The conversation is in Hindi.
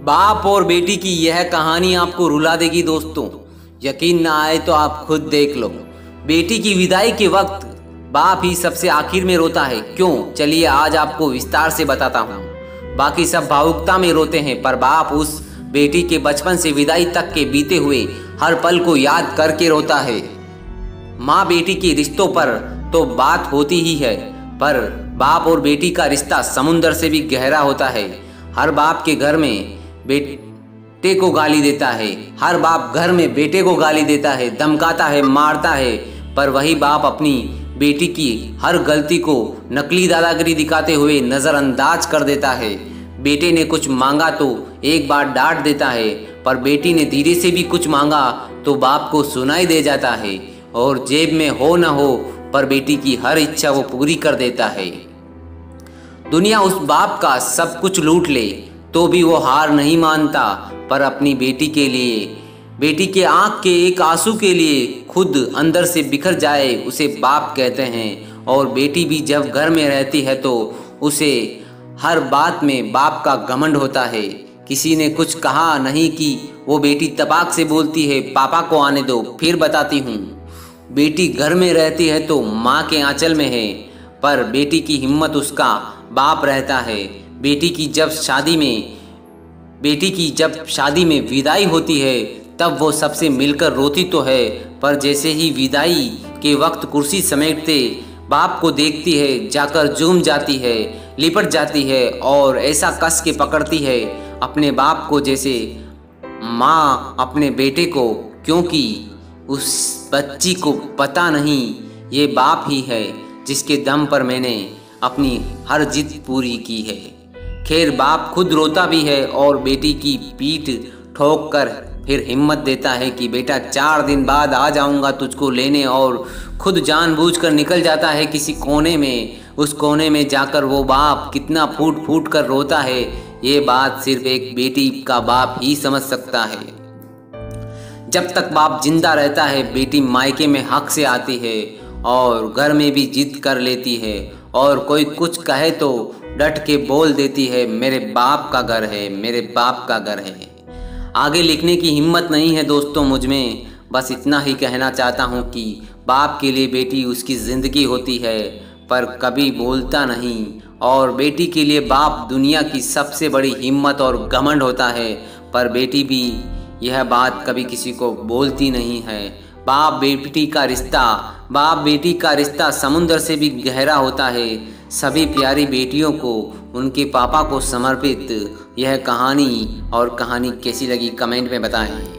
बाप और बेटी की यह कहानी आपको रुला देगी दोस्तों। यकीन ना आए तो आप खुद देख लो। बेटी की विदाई के वक्त बाप ही सबसे आखिर में रोता है। क्यों? चलिए आज आपको विस्तार से बताता हूँ। बाकी सब भावुकता में रोते हैं, पर बाप उस बेटी के बचपन से विदाई तक के बीते हुए हर पल को याद करके रोता है। माँ बेटी के रिश्तों पर तो बात होती ही है, पर बाप और बेटी का रिश्ता समुंदर से भी गहरा होता है। हर बाप के घर में बेटे को गाली देता है, हर बाप घर में बेटे को गाली देता है, धमकाता है, मारता है, पर वही बाप अपनी बेटी की हर गलती को नकली दादागिरी दिखाते हुए नज़रअंदाज कर देता है। बेटे ने कुछ मांगा तो एक बार डांट देता है, पर बेटी ने धीरे से भी कुछ मांगा तो बाप को सुनाई दे जाता है, और जेब में हो न हो पर बेटी की हर इच्छा वो पूरी कर देता है। दुनिया उस बाप का सब कुछ लूट ले तो भी वो हार नहीं मानता, पर अपनी बेटी के लिए, बेटी के आंख के एक आंसू के लिए खुद अंदर से बिखर जाए उसे बाप कहते हैं। और बेटी भी जब घर में रहती है तो उसे हर बात में बाप का घमंड होता है। किसी ने कुछ कहा नहीं कि वो बेटी तपाक से बोलती है, पापा को आने दो फिर बताती हूँ। बेटी घर में रहती है तो माँ के आंचल में है, पर बेटी की हिम्मत उसका बाप रहता है। बेटी की जब शादी में विदाई होती है तब वो सबसे मिलकर रोती तो है, पर जैसे ही विदाई के वक्त कुर्सी समेटते बाप को देखती है, जाकर झूम जाती है, लिपट जाती है और ऐसा कस के पकड़ती है अपने बाप को जैसे माँ अपने बेटे को, क्योंकि उस बच्ची को पता नहीं ये बाप ही है जिसके दम पर मैंने अपनी हर जिद पूरी की है। खैर बाप खुद रोता भी है और बेटी की पीठ ठोक कर फिर हिम्मत देता है कि बेटा 4 दिन बाद आ जाऊंगा तुझको लेने, और खुद जानबूझकर निकल जाता है किसी कोने में। उस कोने में जाकर वो बाप कितना फूट फूट कर रोता है, ये बात सिर्फ एक बेटी का बाप ही समझ सकता है। जब तक बाप जिंदा रहता है बेटी मायके में हक से आती है और घर में भी जिद कर लेती है, और कोई कुछ कहे तो डट के बोल देती है, मेरे बाप का घर है, मेरे बाप का घर है। आगे लिखने की हिम्मत नहीं है दोस्तों मुझ में, बस इतना ही कहना चाहता हूँ कि बाप के लिए बेटी उसकी ज़िंदगी होती है पर कभी बोलता नहीं, और बेटी के लिए बाप दुनिया की सबसे बड़ी हिम्मत और घमंड होता है, पर बेटी भी यह बात कभी किसी को बोलती नहीं है। बाप बेटी का रिश्ता समुंदर से भी गहरा होता है। सभी प्यारी बेटियों को उनके पापा को समर्पित यह कहानी, और कहानी कैसी लगी कमेंट में बताएं।